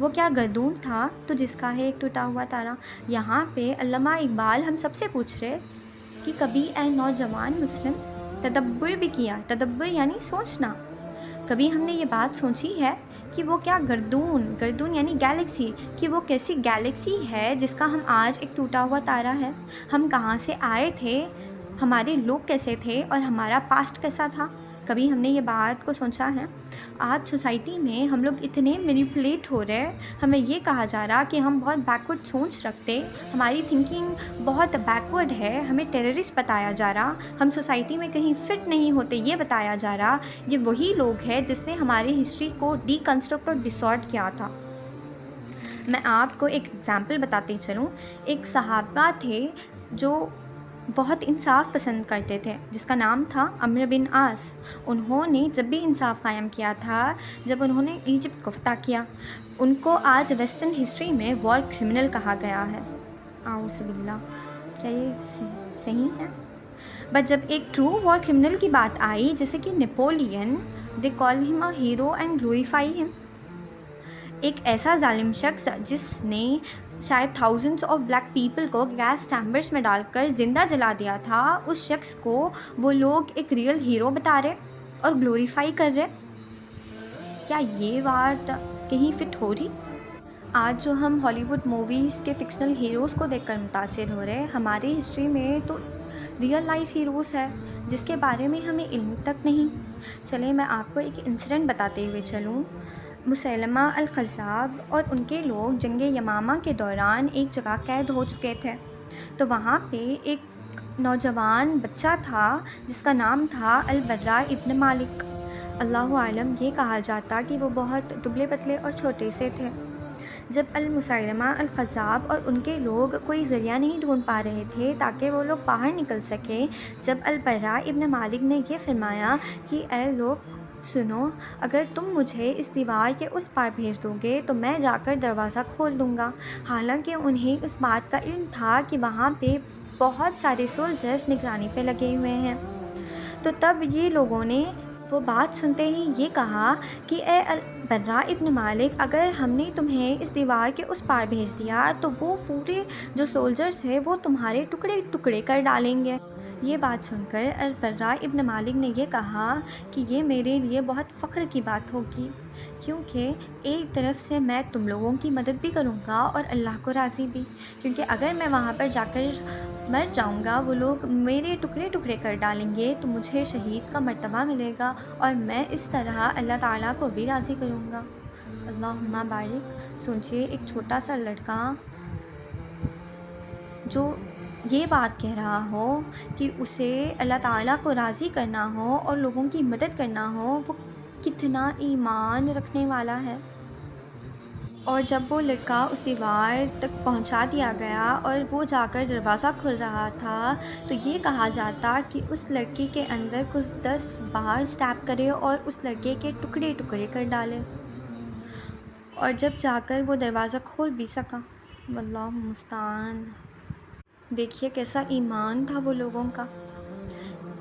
وہ کیا گردون تھا تو جس کا ہے ایک ٹوٹا ہوا تارا۔ یہاں پہ علامہ اقبال ہم سب سے پوچھ رہے کہ کبھی اے نوجوان مسلم تدبر بھی کیا؟ تدبر یعنی سوچنا۔ کبھی ہم نے یہ بات سوچی ہے کہ وہ کیا گردون یعنی گیلیکسی، کہ وہ کیسی گیلیکسی ہے جس کا ہم آج ایک ٹوٹا ہوا تارا ہے؟ ہم کہاں سے آئے تھے، ہمارے لوگ کیسے تھے اور ہمارا پاسٹ کیسا تھا؟ کبھی ہم نے یہ بات کو سوچا ہے؟ آج سوسائٹی میں ہم لوگ اتنے مینیپولیٹ ہو رہے، ہمیں یہ کہا جا رہا کہ ہم بہت بیکورڈ سوچ رکھتے، ہماری تھنکنگ بہت بیکورڈ ہے، ہمیں ٹیررسٹ بتایا جا رہا، ہم سوسائٹی میں کہیں فٹ نہیں ہوتے یہ بتایا جا رہا۔ یہ وہی لوگ ہیں جس نے ہماری ہسٹری کو ڈی کنسٹرکٹ اور ڈسٹورٹ کیا تھا۔ میں آپ کو ایک ایگزامپل بتاتے چلوں۔ ایک صحابہ تھے جو بہت انصاف پسند کرتے تھے، جس کا نام تھا عمرو بن عاص۔ انہوں نے جب بھی انصاف قائم کیا تھا، جب انہوں نے ایجپٹ کو فتح کیا، ان کو آج ویسٹرن ہسٹری میں وار کرمنل کہا گیا ہے۔ اعوذ باللہ، کیا یہ صحیح ہے؟ بٹ جب ایک ٹرو وار کرمنل کی بات آئی جیسے کہ نیپولین، دے کال ہم اے ہیرو اینڈ گلوریفائی ہم۔ ایک ایسا ظالم شخص جس نے شاید تھاؤزنڈس آف بلیک پیپل کو گیس چیمبرز میں ڈال کر زندہ جلا دیا تھا، اس شخص کو وہ لوگ ایک ریئل ہیرو بتا رہے اور گلوریفائی کر رہے۔ کیا یہ بات کہیں فٹ ہو رہی؟ آج جو ہم ہالی ووڈ موویز کے فکشنل ہیروز کو دیکھ کر متاثر ہو رہے، ہماری ہسٹری میں تو ریئل لائف ہیروز ہے جس کے بارے میں ہمیں علم تک نہیں۔ چلیں میں آپ کو ایک انسیڈنٹ بتاتے ہوئے چلوں۔ مسیلمہ الکذاب اور ان کے لوگ جنگ یمامہ کے دوران ایک جگہ قید ہو چکے تھے، تو وہاں پہ ایک نوجوان بچہ تھا جس کا نام تھا البراء ابن مالک۔ اللہ عالم، یہ کہا جاتا کہ وہ بہت دبلے پتلے اور چھوٹے سے تھے۔ جب المسیلمہ الکذاب اور ان کے لوگ کوئی ذریعہ نہیں ڈھونڈ پا رہے تھے تاکہ وہ لوگ باہر نکل سکیں، جب البراء ابن مالک نے یہ فرمایا کہ اے لوگ سنو، اگر تم مجھے اس دیوار کے اس پار بھیج دو گے تو میں جا کر دروازہ کھول دوں گا۔ حالانکہ انہیں اس بات کا علم تھا کہ وہاں پہ بہت سارے سولجرز نگرانی پہ لگے ہوئے ہیں، تو تب یہ لوگوں نے وہ بات سنتے ہی یہ کہا کہ اے البراء ابن مالک، اگر ہم نے تمہیں اس دیوار کے اس پار بھیج دیا تو وہ پورے جو سولجرز ہیں وہ تمہارے ٹکڑے ٹکڑے کر ڈالیں گے۔ یہ بات سن کر البراء ابن مالک نے یہ کہا کہ یہ میرے لیے بہت فخر کی بات ہوگی، کیونکہ ایک طرف سے میں تم لوگوں کی مدد بھی کروں گا اور اللہ کو راضی بھی، کیونکہ اگر میں وہاں پر جا کر مر جاؤں گا، وہ لوگ میرے ٹکڑے ٹکڑے کر ڈالیں گے تو مجھے شہید کا مرتبہ ملے گا اور میں اس طرح اللہ تعالیٰ کو بھی راضی کروں گا۔ اللہم بارک۔ سوچئے ایک چھوٹا سا لڑکا جو یہ بات کہہ رہا ہو کہ اسے اللہ تعالیٰ کو راضی کرنا ہو اور لوگوں کی مدد کرنا ہو، وہ کتنا ایمان رکھنے والا ہے۔ اور جب وہ لڑکا اس دیوار تک پہنچا دیا گیا اور وہ جا کر دروازہ کھل رہا تھا، تو یہ کہا جاتا کہ اس لڑکے کے اندر کچھ 10 بار سٹیپ کرے اور اس لڑکے کے ٹکڑے ٹکڑے کر ڈالے، اور جب جا کر وہ دروازہ کھول بھی سکا۔ واللہ المستعان۔ دیکھیے کیسا ایمان تھا وہ لوگوں کا۔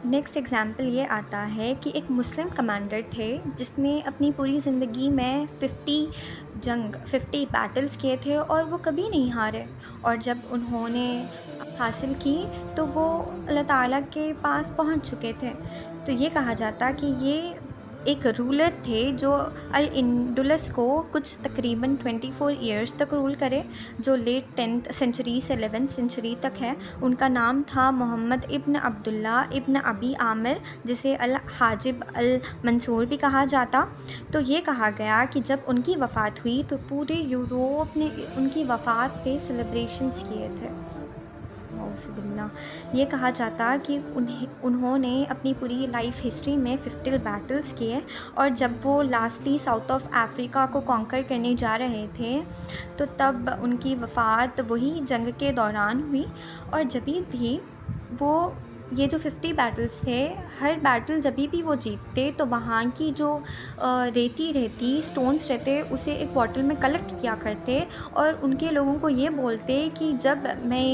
نیکسٹ ایگزامپل یہ آتا ہے کہ ایک مسلم کمانڈر تھے جس نے اپنی پوری زندگی میں 50 بیٹلز کیے تھے اور وہ کبھی نہیں ہارے، اور جب انہوں نے حاصل کی تو وہ اللہ تعالیٰ کے پاس پہنچ چکے تھے۔ تو یہ کہا جاتا کہ یہ ایک رولر تھے جو الاندلس کو کچھ تقریباً 24 ایئرز تک رول کرے، جو لیٹ 10th سینچری سے 11th سینچری تک ہے۔ ان کا نام تھا محمد ابن عبداللہ ابن ابی عامر، جسے الحاجب المنصور بھی کہا جاتا۔ تو یہ کہا گیا کہ جب ان کی وفات ہوئی تو پورے یوروپ نے ان کی وفات پہ سیلیبریشنز کیے تھے۔ اعوذ باللہ۔ یہ کہا جاتا کہ انہوں نے اپنی پوری لائف ہسٹری میں 50 بیٹلز کیے، اور جب وہ لاسٹلی ساؤتھ آف افریقہ کو کانکر کرنے جا رہے تھے تو تب ان کی وفات وہی جنگ کے دوران ہوئی۔ اور جبھی بھی وہ یہ جو 50 بیٹلز تھے، ہر بیٹل جبھی بھی وہ جیتتے تو وہاں کی جو ریتی سٹونز رہتے اسے ایک باٹل میں کلیکٹ کیا کرتے، اور ان کے لوگوں کو یہ بولتے کہ جب میں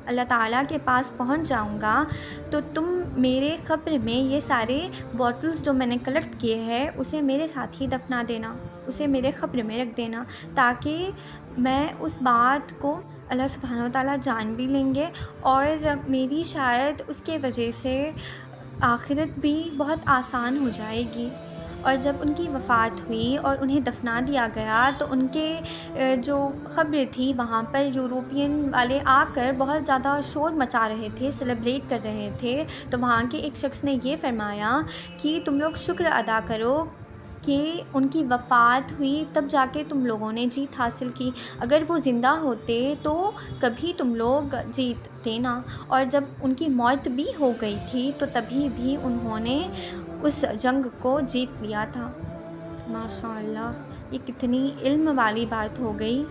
اللہ تعالیٰ کے پاس پہنچ جاؤں گا تو تم میرے قبر میں یہ سارے باٹلز جو میں نے کلیکٹ کیے ہیں اسے میرے ساتھ ہی دفنا دینا، اسے میرے قبر میں رکھ دینا، تاکہ میں اس بات کو اللہ سبحانہ وتعالیٰ جان بھی لیں گے، اور میری شاید اس کے وجہ سے آخرت بھی بہت آسان ہو جائے گی۔ اور جب ان کی وفات ہوئی اور انہیں دفنا دیا گیا تو ان کے جو قبر تھی وہاں پر یوروپین والے آ کر بہت زیادہ شور مچا رہے تھے، سیلیبریٹ کر رہے تھے۔ تو وہاں کے ایک شخص نے یہ فرمایا کہ تم لوگ شکر ادا کرو کہ ان کی وفات ہوئی، تب جا کے تم لوگوں نے جیت حاصل کی، اگر وہ زندہ ہوتے تو کبھی تم لوگ جیتتے نا۔ اور جب ان کی موت بھی ہو گئی تھی تو تبھی بھی انہوں نے اس جنگ کو جیت لیا تھا۔ ماشاء اللہ، یہ کتنی علم والی بات ہو گئی۔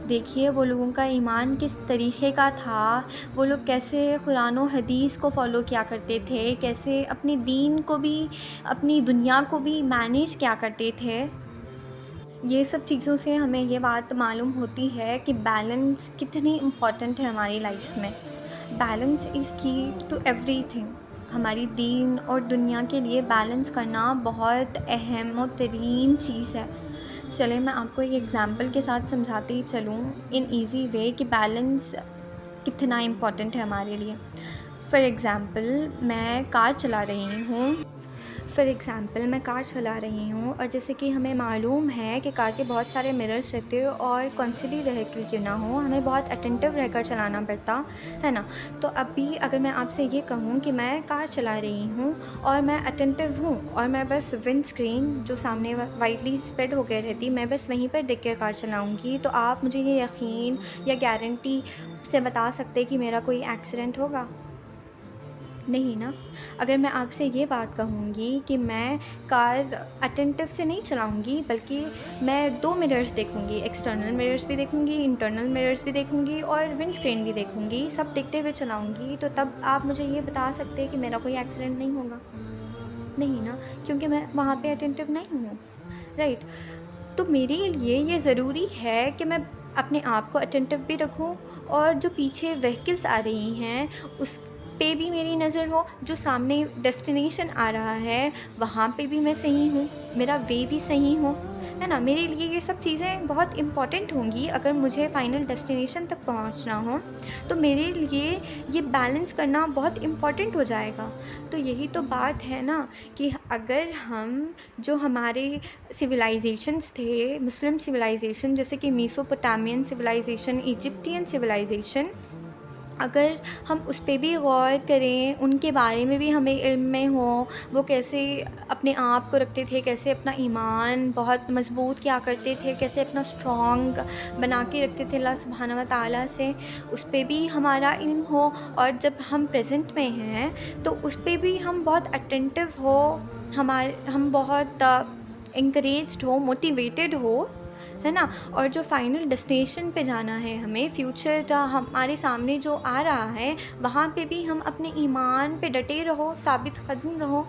دیکھیے وہ لوگوں کا ایمان کس طریقے کا تھا، وہ لوگ کیسے قرآن و حدیث کو فالو کیا کرتے تھے، کیسے اپنے دین کو بھی اپنی دنیا کو بھی مینیج کیا کرتے تھے۔ یہ سب چیزوں سے ہمیں یہ بات معلوم ہوتی ہے کہ بیلنس کتنی امپورٹنٹ ہے ہماری لائف میں۔ بیلنس از کی ٹو ایوری تھنگ۔ ہماری دین اور دنیا کے لیے بیلنس کرنا بہت اہم و ترین چیز ہے۔ چلیں میں آپ کو ایک ایگزامپل کے ساتھ سمجھاتی چلوں ان ایزی وے کہ بیلنس کتنا امپورٹنٹ ہے ہمارے لیے۔ فار ایگزامپل میں کار چلا رہی ہوں اور جیسے کہ ہمیں معلوم ہے کہ کار کے بہت سارے مررز رہتے ہیں، اور کون سی بھی وہیکل کیوں نہ ہو ہمیں بہت اٹینٹیو رہ کر چلانا پڑتا ہے نا۔ تو ابھی اگر میں آپ سے یہ کہوں کہ میں کار چلا رہی ہوں اور میں اٹینٹیو ہوں، اور میں بس ونڈ اسکرین جو سامنے وائڈلی اسپریڈ ہو کے رہتی میں بس وہیں پر دیکھ کر کار چلاؤں گی، تو آپ مجھے یہ یقین یا گارنٹی سے بتا سکتے کہ میرا کوئی ایکسیڈنٹ ہوگا؟ نہیں نا۔ اگر میں آپ سے یہ بات کہوں گی کہ میں کار اٹینٹیو سے نہیں چلاؤں گی، بلکہ میں 2 مررز دیکھوں گی، ایکسٹرنل مررز بھی دیکھوں گی، انٹرنل مررز بھی دیکھوں گی، اور ونڈ اسکرین بھی دیکھوں گی، سب دیکھتے ہوئے چلاؤں گی، تو تب آپ مجھے یہ بتا سکتے کہ میرا کوئی ایکسیڈنٹ نہیں ہوگا؟ نہیں نا، کیونکہ میں وہاں پہ اٹینٹیو نہیں ہوں، رائٹ۔ تو میرے لیے یہ ضروری ہے کہ میں اپنے آپ کو اٹینٹیو بھی رکھوں، اور جو پیچھے وہیکلس آ رہی ہیں اس پہ بھی میری نظر ہو، جو سامنے ڈیسٹینیشن آ رہا ہے وہاں پہ بھی میں صحیح ہوں، میرا وے بھی صحیح ہو، ہے نا۔ میرے لیے یہ سب چیزیں بہت امپورٹنٹ ہوں گی اگر مجھے فائنل ڈیسٹینیشن تک پہنچنا ہو، تو میرے لیے یہ بیلنس کرنا بہت امپورٹنٹ ہو جائے گا۔ تو یہی تو بات ہے نا کہ اگر ہم جو ہمارے سویلائزیشنس تھے، مسلم سویلائزیشن جیسے کہ میسوپوٹامین سویلائزیشن، ایجپٹین سویلائزیشن، اگر ہم اس پہ بھی غور کریں، ان کے بارے میں بھی ہمیں علم میں ہو، وہ کیسے اپنے آپ کو رکھتے تھے، کیسے اپنا ایمان بہت مضبوط کیا کرتے تھے، کیسے اپنا اسٹرانگ بنا کے رکھتے تھے اللہ سبحانہ و تعالیٰ سے، اس پہ بھی ہمارا علم ہو، اور جب ہم پریزنٹ میں ہیں تو اس پہ بھی ہم بہت اٹینٹیو ہو، ہم بہت انکریجڈ ہو، موٹیویٹڈ ہو، ہے نا۔ اور جو فائنل ڈیسٹینیشن پہ جانا ہے ہمیں، فیوچر ہمارے سامنے جو آ رہا ہے، وہاں پہ بھی ہم اپنے ایمان پہ ڈٹے رہو، ثابت قدم رہو،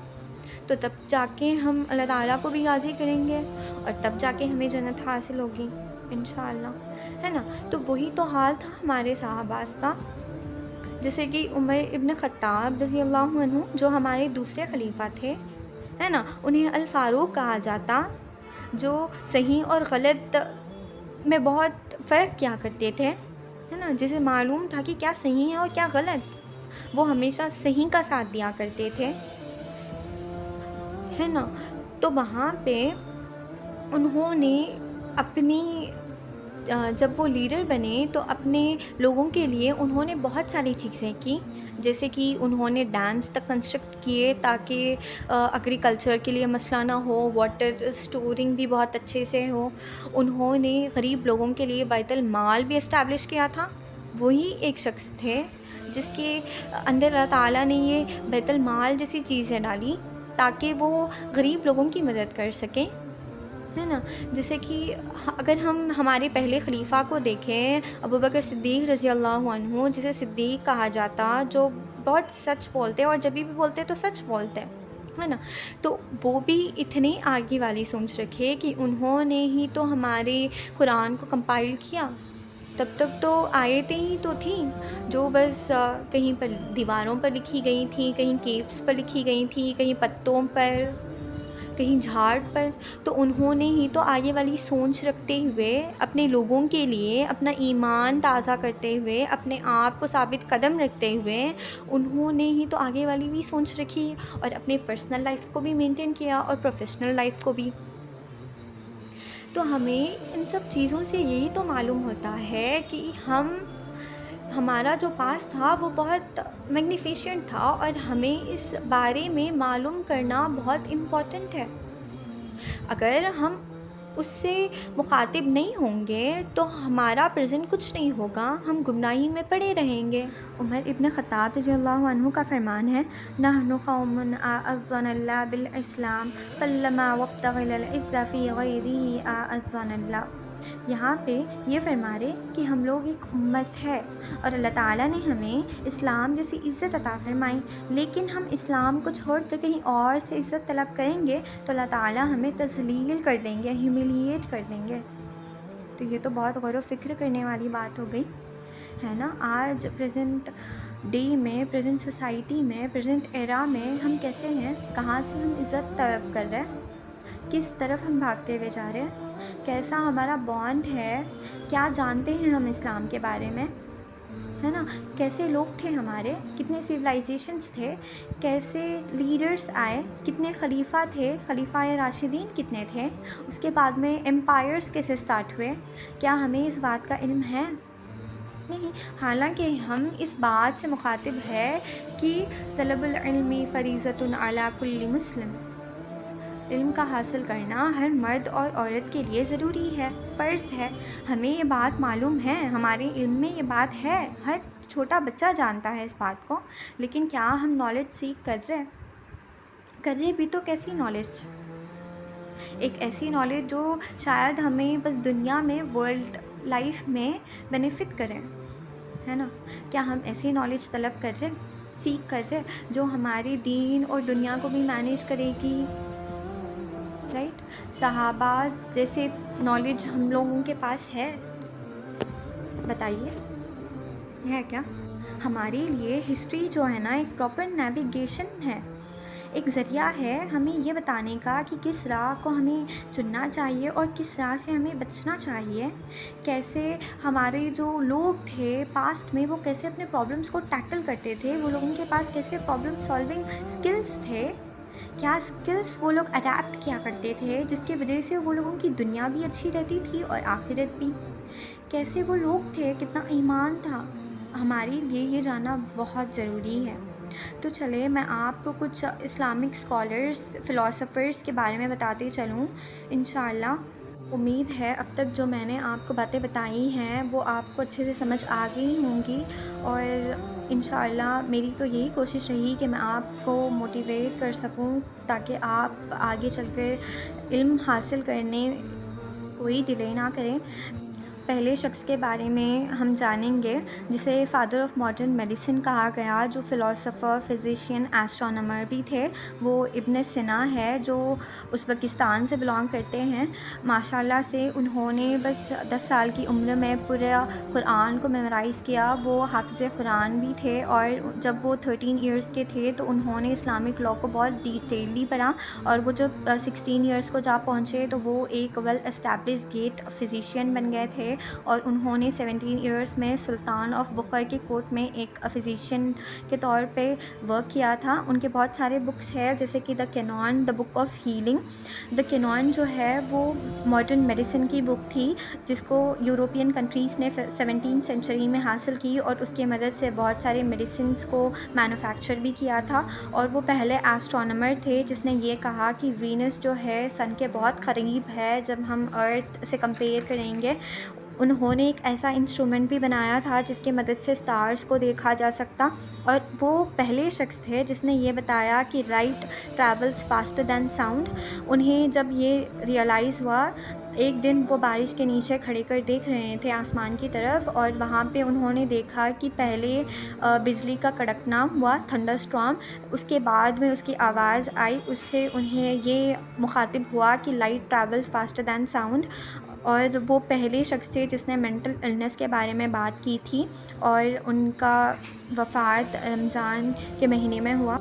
تو تب جا کے ہم اللہ تعالیٰ کو بھی راضی کریں گے، اور تب جا کے ہمیں جنت حاصل ہوگی انشاءاللہ، ہے نا۔ تو وہی تو حال تھا ہمارے صحابہ کا، جیسے کہ عمر ابن خطاب رضی اللہ عنہ جو ہمارے دوسرے خلیفہ تھے، ہے نا، انہیں الفاروق کہا جاتا، جو صحیح اور غلط میں بہت فرق کیا کرتے تھے، ہے نا، جسے معلوم تھا کہ کیا صحیح ہے اور کیا غلط، وہ ہمیشہ صحیح کا ساتھ دیا کرتے تھے، ہے نا۔ تو وہاں پہ انہوں نے اپنی جب وہ لیڈر بنے تو اپنے لوگوں کے لیے انہوں نے بہت ساری چیزیں کی، جیسے کہ انہوں نے ڈیمز تک کنسٹرکٹ کیے تاکہ ایگریکلچر کے لیے مسئلہ نہ ہو، واٹر اسٹورنگ بھی بہت اچھے سے ہو، انہوں نے غریب لوگوں کے لیے بیت المال بھی اسٹیبلش کیا تھا۔ وہی ایک شخص تھے جس کے اندر اللہ تعالیٰ نے یہ بیت المال جیسی چیزیں ڈالی تاکہ وہ غریب لوگوں کی مدد کر سکیں، ہے نا۔ جیسے کہ اگر ہم ہمارے پہلے خلیفہ کو دیکھیں، ابوبکر صدیق رضی اللہ عنہ، جسے صدیق کہا جاتا، جو بہت سچ بولتے اور جب بھی بولتے تو سچ بولتے، ہے نا۔ تو وہ بھی اتنے آگے والی سوچ رکھے کہ انہوں نے ہی تو ہمارے قرآن کو کمپائل کیا۔ تب تک تو آیتیں ہی تو تھیں جو بس کہیں پر دیواروں پر لکھی گئی تھیں، کہیں کیوس پر لکھی گئی تھیں، کہیں پتوں پر، کہیں جھاڑ پر، تو انہوں نے ہی تو آگے والی سوچ رکھتے ہوئے اپنے لوگوں کے لیے اپنا ایمان تازہ کرتے ہوئے، اپنے آپ کو ثابت قدم رکھتے ہوئے انہوں نے ہی تو آگے والی بھی سوچ رکھی اور اپنے پرسنل لائف کو بھی مینٹین کیا اور پروفیشنل لائف کو بھی۔ تو ہمیں ان سب چیزوں سے یہی تو معلوم ہوتا ہے کہ ہمارا جو پاس تھا وہ بہت میگنیفیشنٹ تھا، اور ہمیں اس بارے میں معلوم کرنا بہت امپورٹنٹ ہے۔ اگر ہم اس سے مخاطب نہیں ہوں گے تو ہمارا پریزنٹ کچھ نہیں ہوگا، ہم گمراہی میں پڑے رہیں گے۔ عمر ابن خطاب رضی اللہ عنہ کا فرمان ہے، نحن قوم اعزنا اللہ بالاسلام فلما وابتغ العز فی غیرہ اعزنا اللہ۔ یہاں پہ یہ فرما رہے کہ ہم لوگ ایک امت ہے اور اللہ تعالیٰ نے ہمیں اسلام جیسی عزت عطا فرمائی، لیکن ہم اسلام کو چھوڑ کر کہیں اور سے عزت طلب کریں گے تو اللہ تعالیٰ ہمیں تذلیل کر دیں گے، ہیوملیٹ کر دیں گے۔ تو یہ تو بہت غور و فکر کرنے والی بات ہو گئی ہے نا۔ آج پریزنٹ ڈے میں، پریزنٹ سوسائٹی میں، پریزنٹ ایرا میں ہم کیسے ہیں؟ کہاں سے ہم عزت طلب کر رہے ہیں؟ کس طرف ہم بھاگتے ہوئے جا رہے ہیں؟ کیسا ہمارا بانڈ ہے؟ کیا جانتے ہیں ہم اسلام کے بارے میں، ہے نا؟ کیسے لوگ تھے ہمارے؟ کتنے سویلائزیشنز تھے؟ کیسے لیڈرز آئے؟ کتنے خلیفہ تھے؟ خلیفہ راشدین کتنے تھے؟ اس کے بعد میں امپائرز کیسے سٹارٹ ہوئے؟ کیا ہمیں اس بات کا علم ہے؟ نہیں۔ حالانکہ ہم اس بات سے مخاطب ہے کہ طلب العلم فریضۃ علی کل مسلم، علم کا حاصل کرنا ہر مرد اور عورت کے لیے ضروری ہے، فرض ہے۔ ہمیں یہ بات معلوم ہے، ہمارے علم میں یہ بات ہے، ہر چھوٹا بچہ جانتا ہے اس بات کو، لیکن کیا ہم نالج سیکھ کر رہے بھی تو کیسی نالج؟ ایک ایسی نالج جو شاید ہمیں بس دنیا میں، ورلڈ لائف میں بینیفٹ کرے، ہے نا؟ کیا ہم ایسی نالج طلب کر رہے، سیکھ کر رہے جو ہمارے دین اور دنیا کو بھی مینیج کرے گی؟ رائٹ؟ صحابہ جیسے نالج ہم لوگوں کے پاس ہے؟ بتائیے، ہے کیا؟ ہمارے لیے ہسٹری جو ہے نا ایک پراپر نیویگیشن ہے، ایک ذریعہ ہے ہمیں یہ بتانے کا کہ کس راہ کو ہمیں چننا چاہیے اور کس راہ سے ہمیں بچنا چاہیے۔ کیسے ہمارے جو لوگ تھے پاسٹ میں وہ کیسے اپنے پرابلمس کو ٹیکل کرتے تھے، وہ لوگوں کے پاس کیسے پرابلم سالونگ سکلز تھے، کیا سکلز وہ لوگ اڈیپٹ کیا کرتے تھے جس کی وجہ سے وہ لوگوں کی دنیا بھی اچھی رہتی تھی اور آخرت بھی، کیسے وہ لوگ تھے، کتنا ایمان تھا۔ ہمارے لیے یہ جاننا بہت ضروری ہے۔ تو چلے میں آپ کو کچھ اسلامک اسکالرس، فلاسفرس کے بارے میں بتاتے چلوں انشاءاللہ۔ امید ہے اب تک جو میں نے آپ کو باتیں بتائی ہیں وہ آپ کو اچھے سے سمجھ آ گئی ہوں گی، اور انشاءاللہ میری تو یہی کوشش رہی کہ میں آپ کو موٹیویٹ کر سکوں تاکہ آپ آگے چل کر علم حاصل کرنے کوئی ڈیلے نہ کریں۔ پہلے شخص کے بارے میں ہم جانیں گے جسے فادر آف ماڈرن میڈیسن کہا گیا، جو فلاسفر، فزیشین، ایسٹرونامر بھی تھے، وہ ابن سینا ہے جو ازبکستان سے بلانگ کرتے ہیں۔ ماشاءاللہ سے انہوں نے بس 10 سال کی عمر میں پورا قرآن کو میمورائز کیا، وہ حافظ قرآن بھی تھے، اور جب وہ 13 ایئرس کے تھے تو انہوں نے اسلامک لاء کو بہت ڈیٹیللی پڑھا، اور وہ جب 16 ایئرس کو جا پہنچے تو وہ ایک ویل اسٹیبلش گیٹ فزیشین بن گئے تھے، اور انہوں نے 17 ایئرس میں سلطان آف بخار کے کورٹ میں ایک فزیشین کے طور پہ ورک کیا تھا۔ ان کے بہت سارے بکس ہیں جیسے کہ دا کینون، دا بک آف ہیلنگ۔ دا کینون جو ہے وہ ماڈرن میڈیسن کی بک تھی جس کو یوروپین کنٹریز نے 17 سینچری میں حاصل کی، اور اس کی مدد سے بہت سارے میڈیسنس کو مینوفیکچر بھی کیا تھا، اور وہ پہلے ایسٹرونامر تھے جس نے یہ کہا کہ وینس جو ہے سن کے بہت قریب ہے جب ہم ارتھ سے کمپیئر کریں گے۔ انہوں نے ایک ایسا انسٹرومنٹ بھی بنایا تھا جس کی مدد سے سٹارز کو دیکھا جا سکتا، اور وہ پہلے شخص تھے جس نے یہ بتایا کہ light travels faster than sound. انہیں جب یہ ریئلائز ہوا، ایک دن وہ بارش کے نیچے کھڑے کر دیکھ رہے تھے آسمان کی طرف، اور وہاں پہ انہوں نے دیکھا کہ پہلے بجلی کا کڑکنا ہوا، تھنڈر اسٹارم، اس کے بعد میں اس کی آواز آئی، اس سے انہیں یہ مخاطب ہوا کہ light travels faster than sound, اور وہ پہلے شخص تھے جس نے مینٹل النس کے بارے میں بات کی تھی، اور ان کا وفات رمضان کے مہینے میں ہوا۔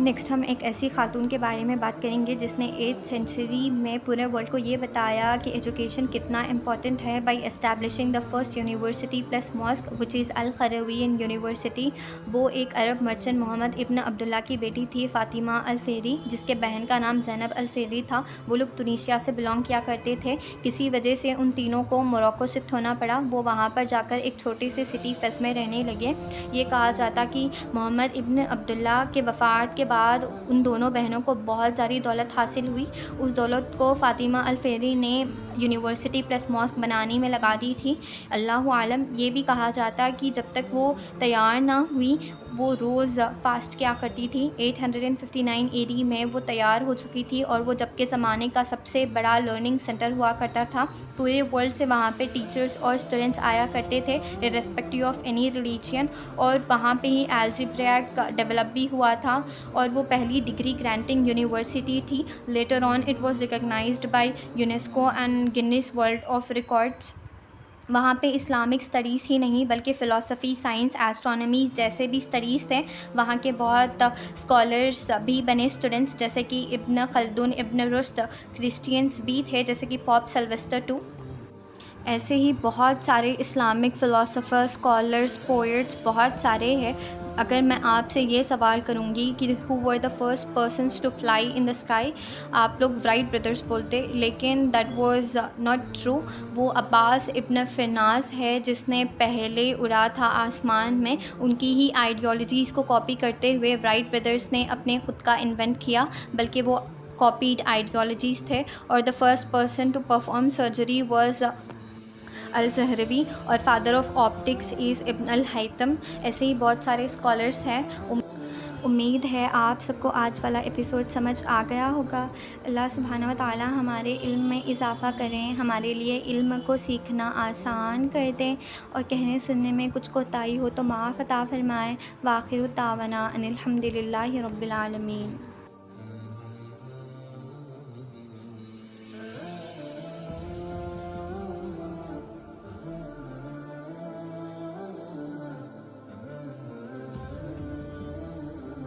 نیکسٹ ہم ایک ایسی خاتون کے بارے میں بات کریں گے جس نے 8th سینچری میں پورے ورلڈ کو یہ بتایا کہ ایجوکیشن کتنا امپورٹنٹ ہے by establishing the first university plus mask which is Al Qarawiyyin university. وہ ایک عرب مرچنٹ محمد ابن عبداللہ کی بیٹی تھی فاطمہ الفہری، جس کے بہن کا نام زینب الفہری تھا۔ وہ لوگ تنیشیا سے بلانگ کیا کرتے تھے، کسی وجہ سے ان تینوں کو موروکو شفٹ ہونا پڑا۔ وہ وہاں پر جا کر ایک چھوٹی سی سٹی فیس میں رہنے لگے۔ یہ کہا جاتا کہ محمد ابن عبداللہ کے وفات کے بعد ان دونوں بہنوں کو بہت ساری دولت حاصل ہوئی۔ اس دولت کو فاطمہ الفہری نے یونیورسٹی پلس ماسک بنانے میں لگا دی تھی۔ اللہ عالم، یہ بھی کہا جاتا کہ جب تک وہ تیار نہ ہوئی وہ روز فاسٹ کیا کرتی تھی۔ 859 AD میں وہ تیار ہو چکی تھی اور وہ جب کے زمانے کا سب سے بڑا لرننگ سینٹر ہوا کرتا تھا۔ پورے ورلڈ سے وہاں پہ ٹیچرز اور اسٹوڈنٹس آیا کرتے تھے irrespective آف اینی ریلیجین، اور وہاں پہ ہی الجبریک ڈیولپ بھی ہوا تھا اور وہ پہلی ڈگری گرانٹنگ یونیورسٹی تھی۔ Later on it was recognized by UNESCO and Guinness World of Records. وہاں پہ اسلامک اسٹڈیز ہی نہیں بلکہ فلاسفی، سائنس، ایسٹرونومی جیسے بھی اسٹڈیز تھے۔ وہاں کے بہت اسکالرس بھی بنے اسٹوڈنٹس، جیسے کہ ابن خلدون، ابن رشد۔ کرسچینس بھی تھے جیسے کہ پاپ سلویسٹر II۔ ایسے ہی بہت سارے اسلامک فلاسفر، اسکالرس، پوئٹس بہت سارے ہیں۔ اگر میں آپ سے یہ سوال کروں گی کہ who were the first persons to fly in the sky، آپ لوگ رائٹ بردرس بولتے، لیکن that was not true۔ وہ عباس ابن فرناس ہے جس نے پہلے اڑا تھا آسمان میں۔ ان کی ہی آئیڈیالوجیز کو کاپی کرتے ہوئے رائٹ بردرس نے اپنے خود کا انوینٹ کیا، بلکہ وہ کاپیڈ آئیڈیالوجیز تھے۔ اور the first person to perform surgery was الزہروی، اور فادر آف آپٹکس از ابن الہیثم۔ ایسے ہی بہت سارے اسکالرس ہیں۔ امید ہے آپ سب کو آج والا ایپیسوڈ سمجھ آ گیا ہوگا۔ اللہ سبحانہ و تعالی ہمارے علم میں اضافہ کریں، ہمارے لیے علم کو سیکھنا آسان کر دیں، اور کہنے سننے میں کچھ کوتاہی ہو تو معاف عطا فرمائیں۔ وآخر دعوانا ان الحمد للہ رب العالمین۔